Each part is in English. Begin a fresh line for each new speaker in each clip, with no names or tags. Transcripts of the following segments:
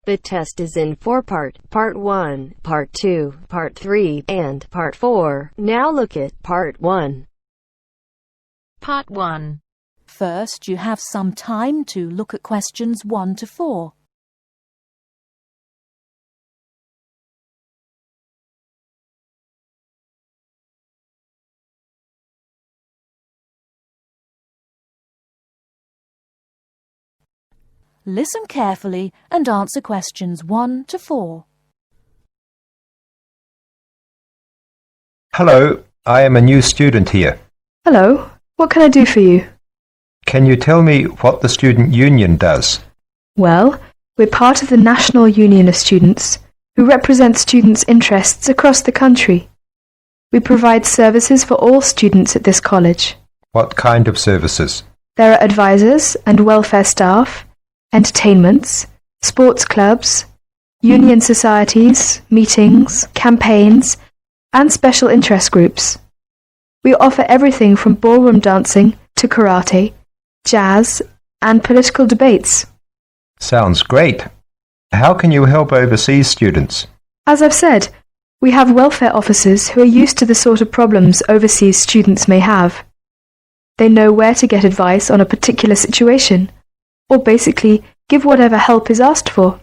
The test is in 4 parts: Part 1, Part 2, Part 3, and Part 4. Now look at Part 1.
Part 1.
First, you have some time to look at questions 1 to 4. Listen carefully and answer questions 1 to 4.
Hello, I am a new student here.
Hello, what can I do for you?
Can you tell me what the student union does?
Well, we're part of the National Union of Students, who represent students' interests across the country. We provide services for all students at this college.
What kind of services?
There are advisors and welfare staff, entertainments, sports clubs, union societies, meetings, campaigns, and special interest groups. We offer everything from ballroom dancing to karate, jazz, and political debates.
Sounds great. How can you help overseas students?
As I've said, we have welfare officers who are used to the sort of problems overseas students may have. They know where to get advice on a particular situation, or basically give whatever help is asked for.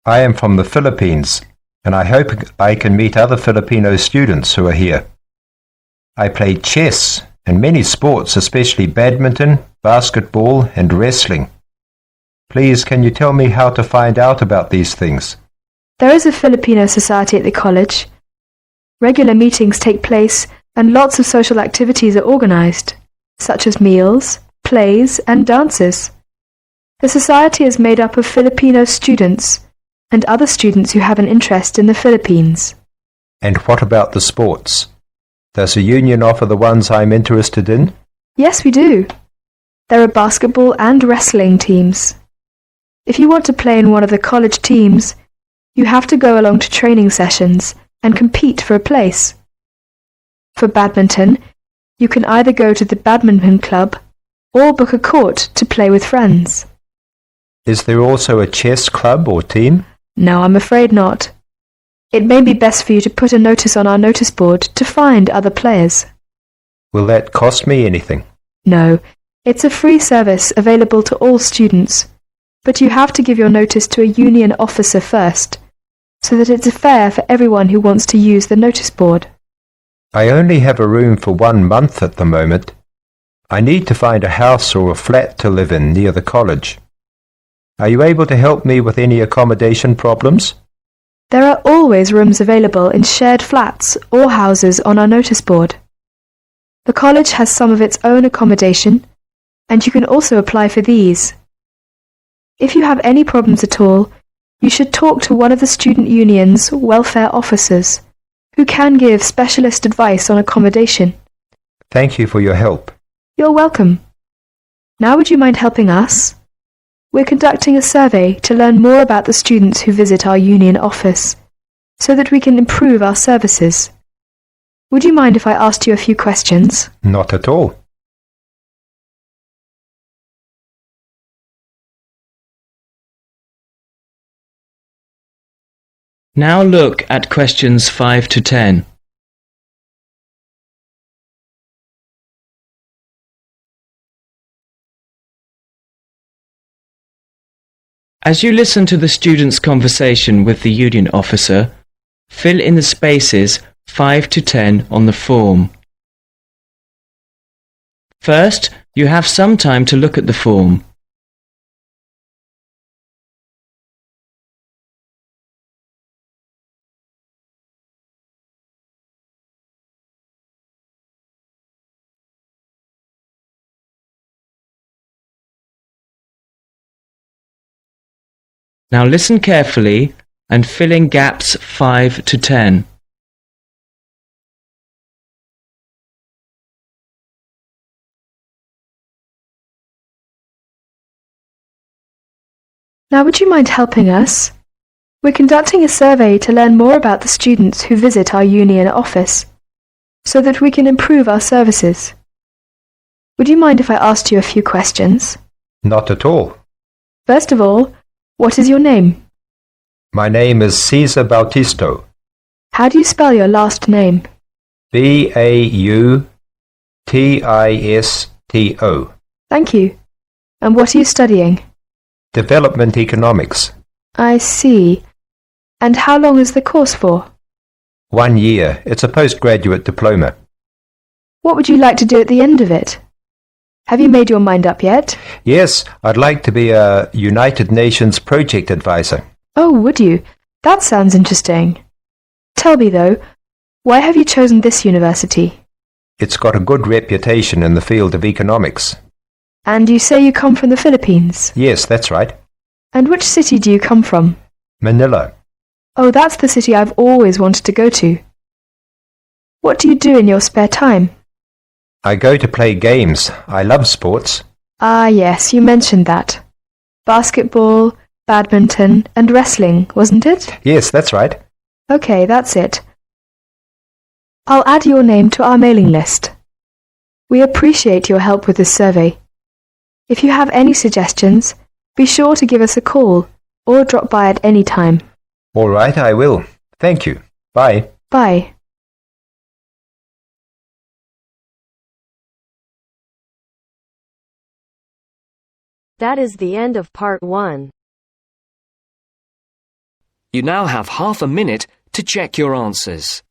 I am from the Philippines, and I hope I can meet other Filipino students who are here. I play chess and many sports, especially badminton, basketball, and wrestling. Please, can you tell me how to find out about these things?
There is a Filipino society at the college. Regular meetings take place and lots of social activities are organized, such as meals, plays, and dances. The society is made up of Filipino students and other students who have an interest in the Philippines.
And what about the sports? Does the union offer the ones I'm interested in?
Yes, we do. There are basketball and wrestling teams. If you want to play in one of the college teams, you have to go along to training sessions and compete for a place. For badminton, you can either go to the badminton club or book a court to play with friends.
Is there also a chess club or team?
No, I'm afraid not. It may be best for you to put a notice on our notice board to find other players.
Will that cost me anything?
No, it's a free service available to all students, but you have to give your notice to a union officer first, so that it's fair for everyone who wants to use the notice board.
I only have a room for 1 month at the moment. I need to find a house or a flat to live in near the college. Are you able to help me with any accommodation problems?
There are always rooms available in shared flats or houses on our notice board. The college has some of its own accommodation, and you can also apply for these. If you have any problems at all, you should talk to one of the student union's welfare officers, who can give specialist advice on accommodation.
Thank you for your help.
You're welcome. Now would you mind helping us? We're conducting a survey to learn more about the students who visit our union office, so that we can improve our services. Would you mind if I asked you a few questions?
Not at all.
Now look at questions 5 to 10. As you listen to the student's conversation with the union officer, fill in the spaces 5 to 10 on the form. First, you have some time to look at the form. Now listen carefully and fill in gaps 5 to 10.
Now would you mind helping us? We're conducting a survey to learn more about the students who visit our union office, so that we can improve our services. Would you mind if I asked you a few questions?
Not at all.
First of all, what is your name?
My name is Cesar Bautisto.
How do you spell your last name?
Bautisto.
Thank you. And what are you studying?
Development Economics.
I see. And how long is the course for?
1 year. It's a postgraduate diploma.
What would you like to do at the end of it? Have you made your mind up yet?
Yes, I'd like to be a United Nations project advisor.
Oh, would you? That sounds interesting. Tell me, though, why have you chosen this university?
It's got a good reputation in the field of economics.
And you say you come from the Philippines?
Yes, that's right.
And which city do you come from?
Manila.
Oh, that's the city I've always wanted to go to. What do you do in your spare time?
I go to play games. I love sports.
Ah, yes, you mentioned that. Basketball, badminton, and wrestling, wasn't it?
Yes, that's right.
Okay, that's it. I'll add your name to our mailing list. We appreciate your help with this survey. If you have any suggestions, be sure to give us a call or drop by at any time.
All right, I will. Thank you. Bye.
Bye.
That is the end of part 1.
You now have half a minute to check your answers.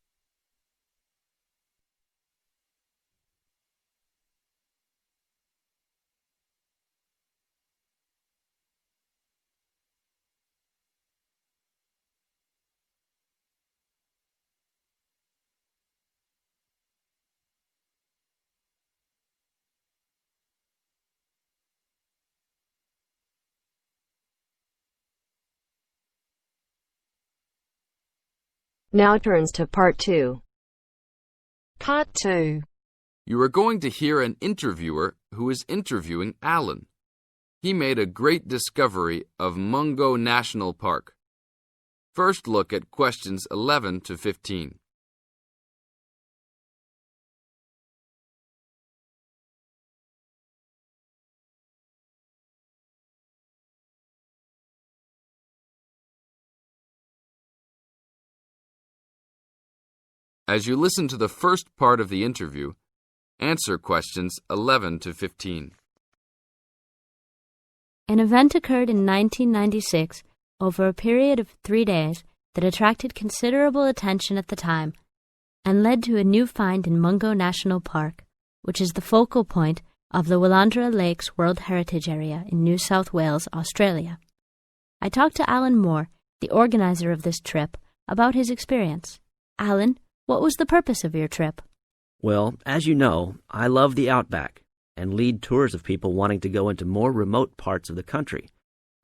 Now turns to part 2.
Part 2.
You are going to hear an interviewer who is interviewing Alan. He made a great discovery of Mungo National Park. First look at questions 11 to 15. As you listen to the first part of the interview, answer questions 11 to 15.
An event occurred in 1996 over a period of 3 days that attracted considerable attention at the time and led to a new find in Mungo National Park, which is the focal point of the Willandra Lakes World Heritage Area in New South Wales, Australia. I talked to Alan Moore, the organizer of this trip, about his experience. Alan, what was the purpose of your trip?
Well, as you know, I love the outback and lead tours of people wanting to go into more remote parts of the country.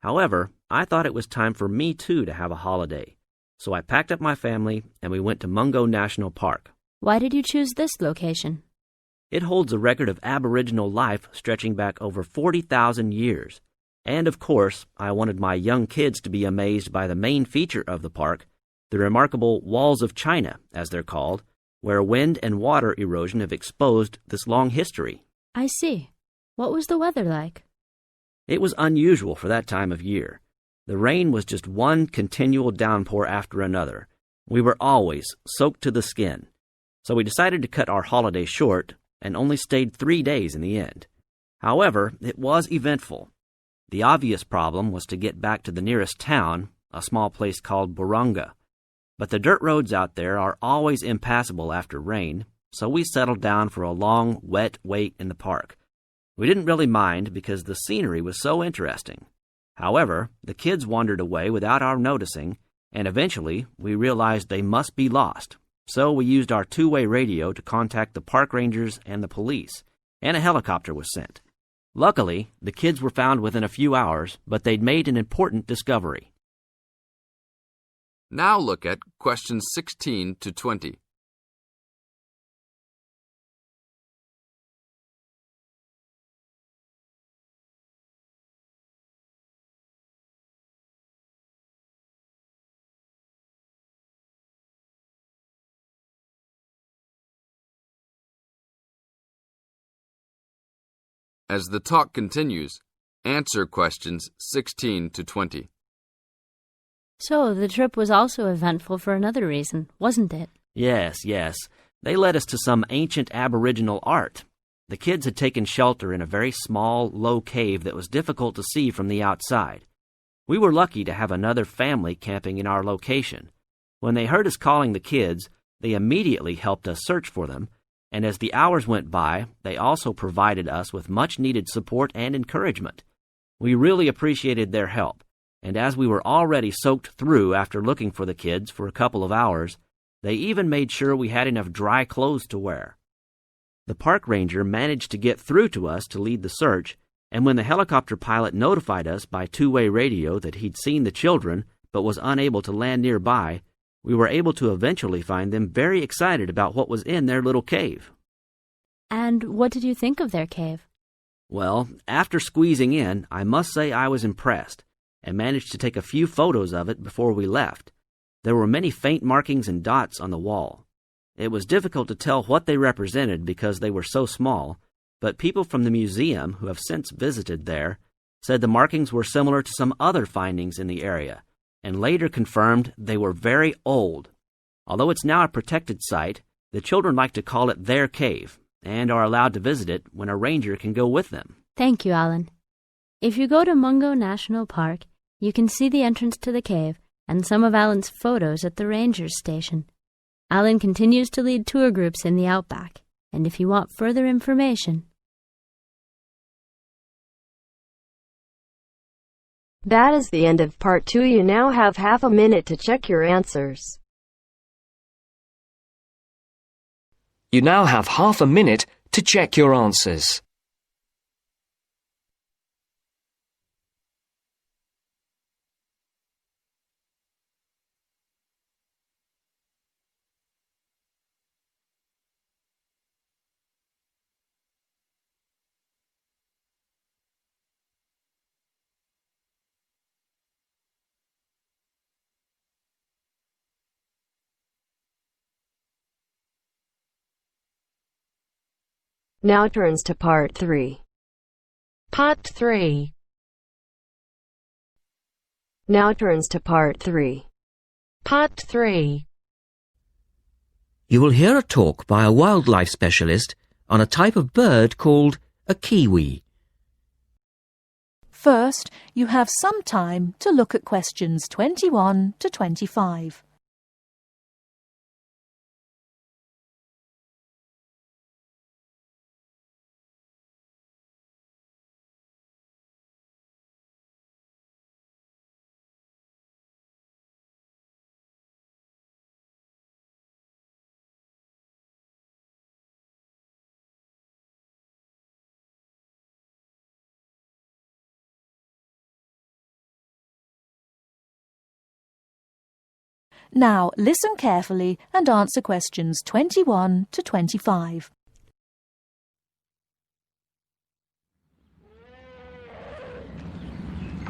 However, I thought it was time for me too to have a holiday. So I packed up my family and we went to Mungo National Park.
Why did you choose this location?
It holds a record of Aboriginal life stretching back over 40,000 years. And of course, I wanted my young kids to be amazed by the main feature of the park, the remarkable Walls of China, as they're called, where wind and water erosion have exposed this long history.
I see. What was the weather like?
It was unusual for that time of year. The rain was just one continual downpour after another. We were always soaked to the skin. So we decided to cut our holiday short and only stayed 3 days in the end. However, it was eventful. The obvious problem was to get back to the nearest town, a small place called Burunga. But the dirt roads out there are always impassable after rain, so we settled down for a long, wet wait in the park. We didn't really mind because the scenery was so interesting. However, the kids wandered away without our noticing, and eventually we realized they must be lost. So we used our two-way radio to contact the park rangers and the police, and a helicopter was sent. Luckily, the kids were found within a few hours, but they'd made an important discovery.
Now look at questions 16 to 20. As the talk continues, answer questions 16 to 20.
So the trip was also eventful for another reason, wasn't it?
Yes, yes. They led us to some ancient Aboriginal art. The kids had taken shelter in a very small, low cave that was difficult to see from the outside. We were lucky to have another family camping in our location. When they heard us calling the kids, they immediately helped us search for them, and as the hours went by, they also provided us with much-needed support and encouragement. We really appreciated their help, and as we were already soaked through after looking for the kids for a couple of hours, they even made sure we had enough dry clothes to wear. The park ranger managed to get through to us to lead the search, and when the helicopter pilot notified us by two-way radio that he'd seen the children but was unable to land nearby, we were able to eventually find them very excited about what was in their little cave.
And what did you think of their cave?
Well, after squeezing in, I must say I was impressed, and managed to take a few photos of it before we left. There were many faint markings and dots on the wall. It was difficult to tell what they represented because they were so small, but people from the museum who have since visited there said the markings were similar to some other findings in the area, and later confirmed they were very old. Although it's now a protected site, the children like to call it their cave, and are allowed to visit it when a ranger can go with them.
Thank you, Alan. If you go to Mungo National Park, you can see the entrance to the cave and some of Alan's photos at the ranger's station. Alan continues to lead tour groups in the outback, and if you want further information...
That is the end of part 2. You now have half a minute to check your answers.
You now have half a minute to check your answers.
Now turns to part 3.
Part 3.
Now turns to part 3.
Part 3.
You will hear a talk by a wildlife specialist on a type of bird called a kiwi.
First, you have some time to look at questions 21 to 25. Now, listen carefully and answer questions 21 to 25.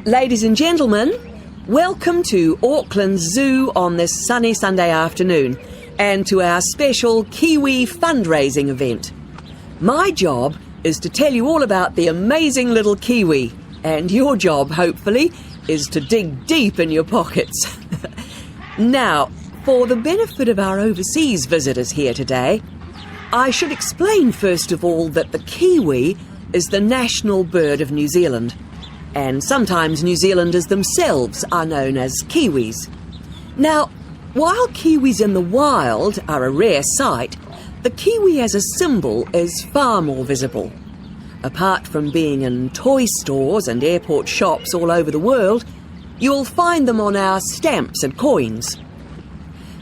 Ladies and gentlemen, welcome to Auckland Zoo on this sunny Sunday afternoon and to our special Kiwi fundraising event. My job is to tell you all about the amazing little kiwi, and your job, hopefully, is to dig deep in your pockets. Now, for the benefit of our overseas visitors here today, I should explain first of all that the kiwi is the national bird of New Zealand, and sometimes New Zealanders themselves are known as kiwis. Now, while kiwis in the wild are a rare sight, the kiwi as a symbol is far more visible. Apart from being in toy stores and airport shops all over the world, you'll find them on our stamps and coins.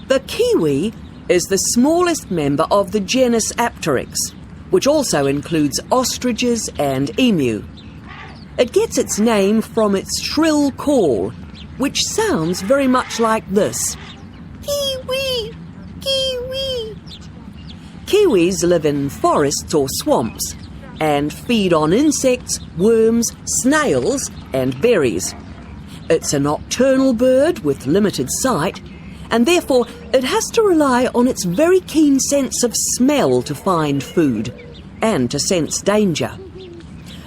The kiwi is the smallest member of the genus Apteryx, which also includes ostriches and emu. It gets its name from its shrill call, which sounds very much like this. Kiwi! Kiwi! Kiwis live in forests or swamps and feed on insects, worms, snails and berries. It's a nocturnal bird with limited sight, and therefore it has to rely on its very keen sense of smell to find food and to sense danger.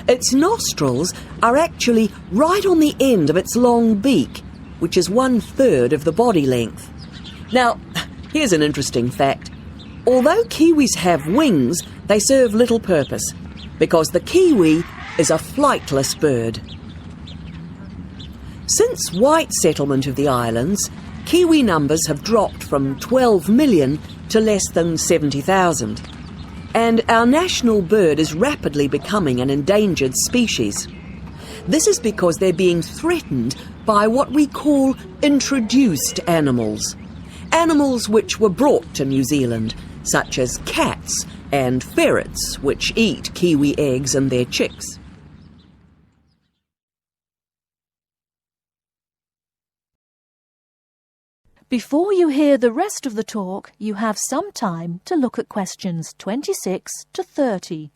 Its nostrils are actually right on the end of its long beak, which is 1/3 of the body length. Now, here's an interesting fact. Although kiwis have wings, they serve little purpose, because the kiwi is a flightless bird. Since white settlement of the islands, kiwi numbers have dropped from 12 million to less than 70,000. And our national bird is rapidly becoming an endangered species. This is because they're being threatened by what we call introduced animals. Animals which were brought to New Zealand, such as cats and ferrets, which eat kiwi eggs and their chicks.
Before you hear the rest of the talk, you have some time to look at questions 26 to 30.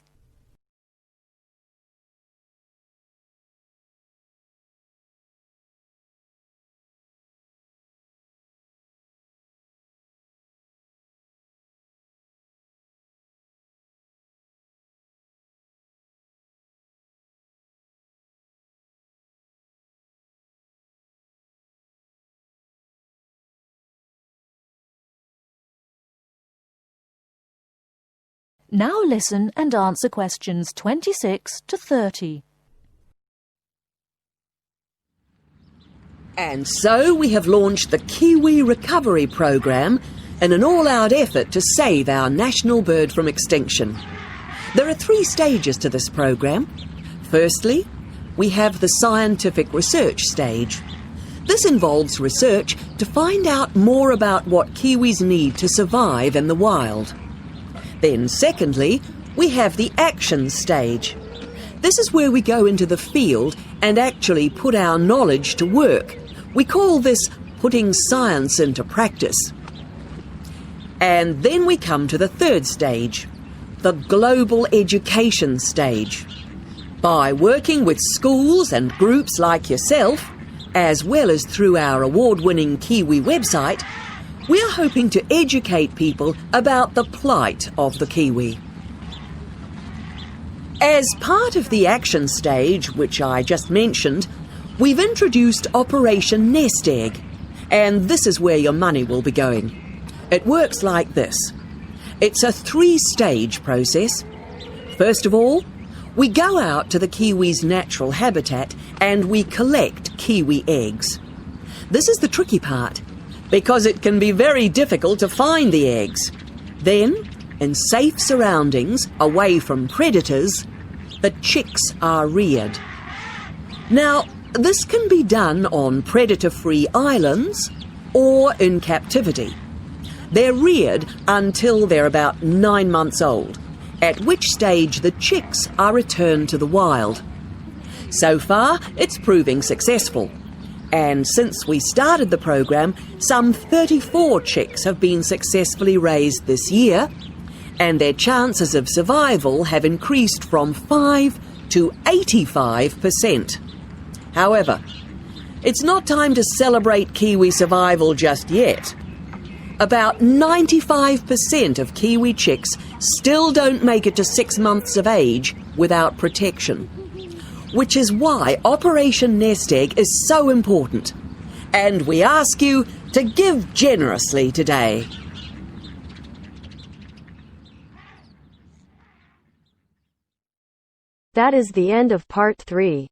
Now listen and answer questions 26 to 30.
And so we have launched the Kiwi Recovery Programme in an all-out effort to save our national bird from extinction. There are 3 stages to this programme. Firstly, we have the scientific research stage. This involves research to find out more about what kiwis need to survive in the wild. Then secondly, we have the action stage. This is where we go into the field and actually put our knowledge to work. We call this putting science into practice. And then we come to the 3rd stage, the global education stage. By working with schools and groups like yourself, as well as through our award-winning Kiwi website, we are hoping to educate people about the plight of the kiwi. As part of the action stage, which I just mentioned, we've introduced Operation Nest Egg, and this is where your money will be going. It works like this. It's a 3-stage process. First of all, we go out to the kiwi's natural habitat and we collect kiwi eggs. This is the tricky part, because it can be very difficult to find the eggs. Then, in safe surroundings, away from predators, the chicks are reared. Now, this can be done on predator-free islands or in captivity. They're reared until they're about 9 months old, at which stage the chicks are returned to the wild. So far, it's proving successful. And since we started the programme, some 34 chicks have been successfully raised this year, and their chances of survival have increased from 5 to 85%. However, it's not time to celebrate kiwi survival just yet. About 95% of kiwi chicks still don't make it to 6 months of age without protection. Which is why Operation Nest Egg is so important. And we ask you to give generously today.
That is the end of part 3.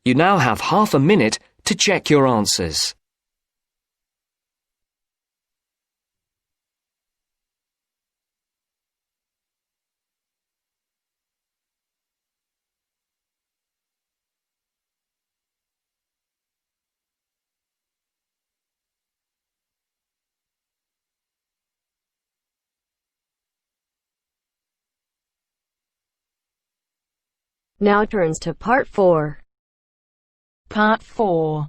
You now have half a minute to check your answers.
Now turns to part 4.
Part 4.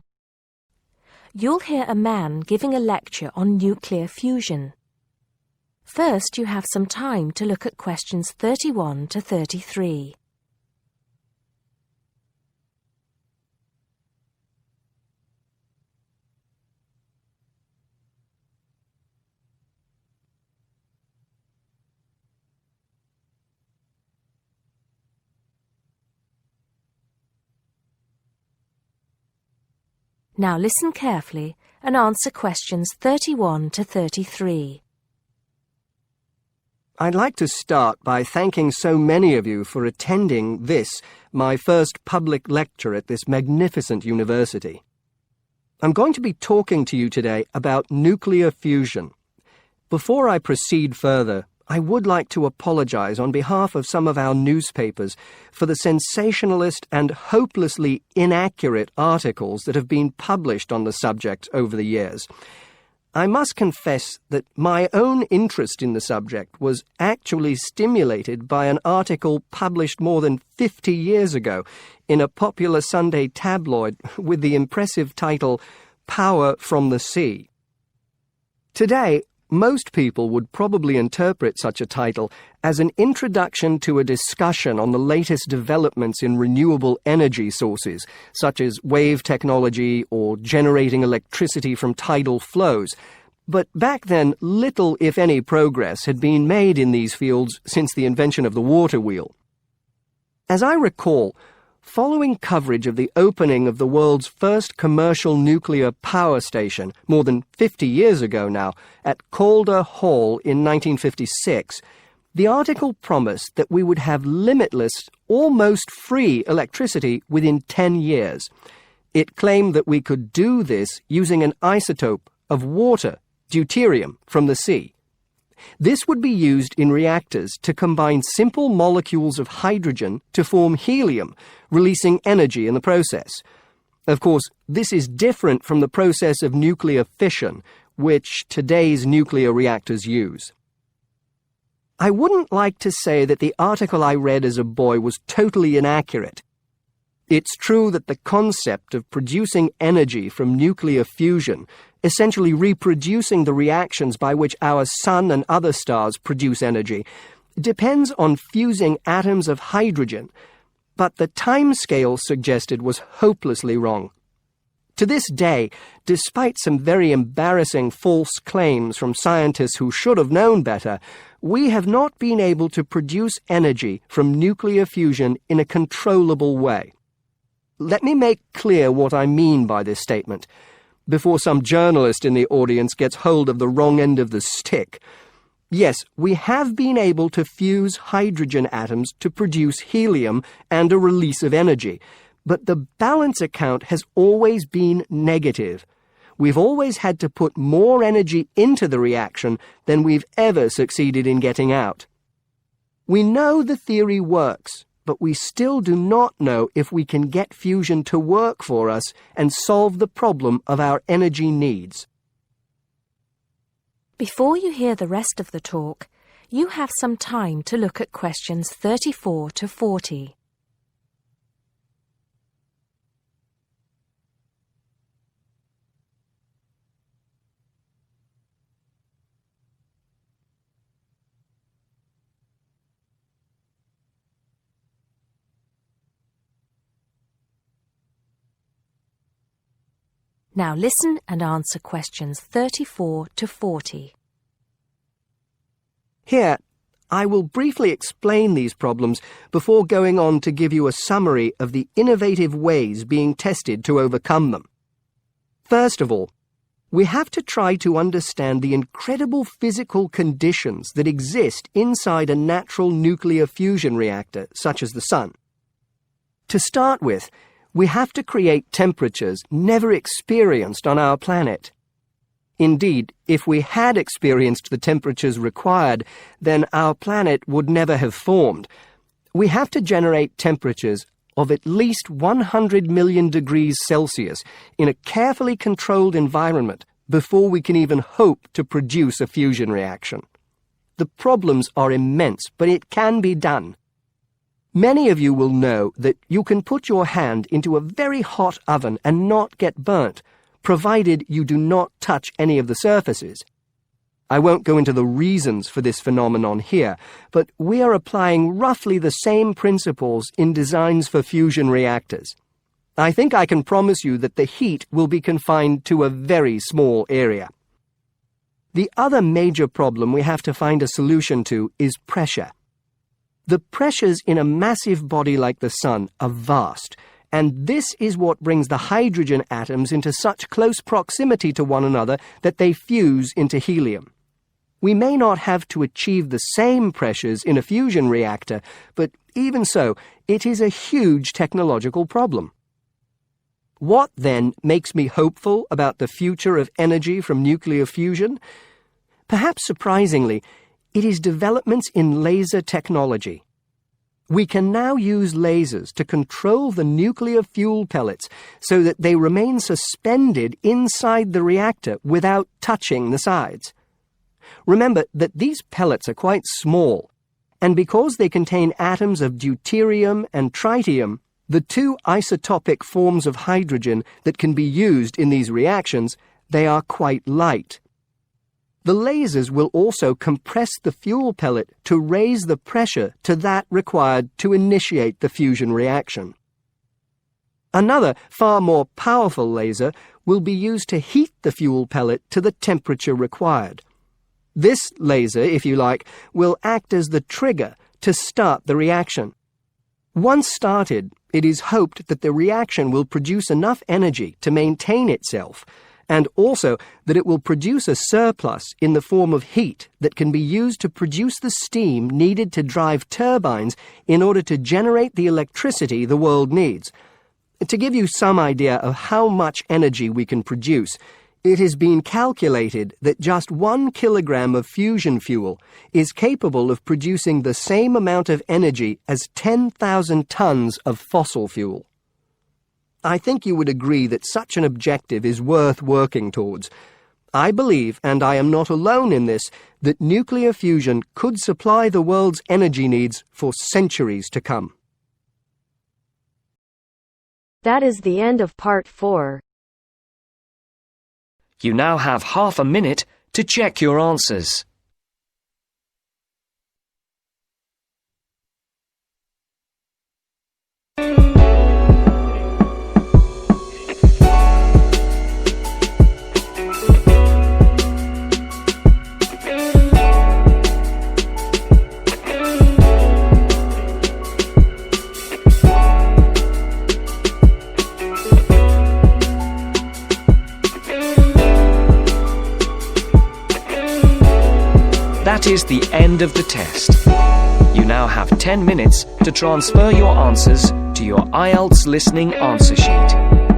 You'll hear a man giving a lecture on nuclear fusion. First, you have some time to look at questions 31 to 33. Now listen carefully and answer questions 31 to 33.
I'd like to start by thanking so many of you for attending this, my first public lecture at this magnificent university. I'm going to be talking to you today about nuclear fusion. Before I proceed further, I would like to apologize on behalf of some of our newspapers for the sensationalist and hopelessly inaccurate articles that have been published on the subject over the years. I must confess that my own interest in the subject was actually stimulated by an article published more than 50 years ago in a popular Sunday tabloid with the impressive title, Power from the Sea. Today, most people would probably interpret such a title as an introduction to a discussion on the latest developments in renewable energy sources, such as wave technology or generating electricity from tidal flows. But back then, little, if any, progress had been made in these fields since the invention of the water wheel. As I recall, following coverage of the opening of the world's first commercial nuclear power station, more than 50 years ago now, at Calder Hall in 1956, the article promised that we would have limitless, almost free electricity within 10 years. It claimed that we could do this using an isotope of water, deuterium, from the sea. This would be used in reactors to combine simple molecules of hydrogen to form helium, releasing energy in the process. Of course, this is different from the process of nuclear fission, which today's nuclear reactors use. I wouldn't like to say that the article I read as a boy was totally inaccurate. It's true that the concept of producing energy from nuclear fusion, essentially reproducing the reactions by which our sun and other stars produce energy, depends on fusing atoms of hydrogen, but the timescale suggested was hopelessly wrong. To this day, despite some very embarrassing false claims from scientists who should have known better, we have not been able to produce energy from nuclear fusion in a controllable way. Let me make clear what I mean by this statement, before some journalist in the audience gets hold of the wrong end of the stick. Yes, we have been able to fuse hydrogen atoms to produce helium and a release of energy, but the balance account has always been negative. We've always had to put more energy into the reaction than we've ever succeeded in getting out. We know the theory works, but we still do not know if we can get fusion to work for us and solve the problem of our energy needs.
Before you hear the rest of the talk, you have some time to look at questions 34 to 40. Now listen and answer questions 34 to 40.
Here, I will briefly explain these problems before going on to give you a summary of the innovative ways being tested to overcome them. First of all, we have to try to understand the incredible physical conditions that exist inside a natural nuclear fusion reactor, such as the Sun. To start with, we have to create temperatures never experienced on our planet. Indeed, if we had experienced the temperatures required, then our planet would never have formed. We have to generate temperatures of at least 100 million degrees Celsius in a carefully controlled environment before we can even hope to produce a fusion reaction. The problems are immense, but it can be done. Many of you will know that you can put your hand into a very hot oven and not get burnt, provided you do not touch any of the surfaces. I won't go into the reasons for this phenomenon here, but we are applying roughly the same principles in designs for fusion reactors. I think I can promise you that the heat will be confined to a very small area. The other major problem we have to find a solution to is pressure. The pressures in a massive body like the Sun are vast, And this is what brings the hydrogen atoms into such close proximity to one another that they fuse into helium. We may not have to achieve the same pressures in a fusion reactor, but even so, it is a huge technological problem. What, then, makes me hopeful about the future of energy from nuclear fusion? Perhaps surprisingly, it is developments in laser technology. We can now use lasers to control the nuclear fuel pellets so that they remain suspended inside the reactor without touching the sides. Remember that these pellets are quite small, and because they contain atoms of deuterium and tritium, the two isotopic forms of hydrogen that can be used in these reactions, they are quite light. The lasers will also compress the fuel pellet to raise the pressure to that required to initiate the fusion reaction. Another, far more powerful laser will be used to heat the fuel pellet to the temperature required. This laser, if you like, will act as the trigger to start the reaction. Once started, it is hoped that the reaction will produce enough energy to maintain itself, and also that it will produce a surplus in the form of heat that can be used to produce the steam needed to drive turbines in order to generate the electricity the world needs. To give you some idea of how much energy we can produce, it has been calculated that just 1 kilogram of fusion fuel is capable of producing the same amount of energy as 10,000 tons of fossil fuel. I think you would agree that such an objective is worth working towards. I believe, and I am not alone in this, that nuclear fusion could supply the world's energy needs for centuries to come.
That is the end of part 4.
You now have half a minute to check your answers. That is the end of the test. You now have 10 minutes to transfer your answers to your Ielts listening answer sheet.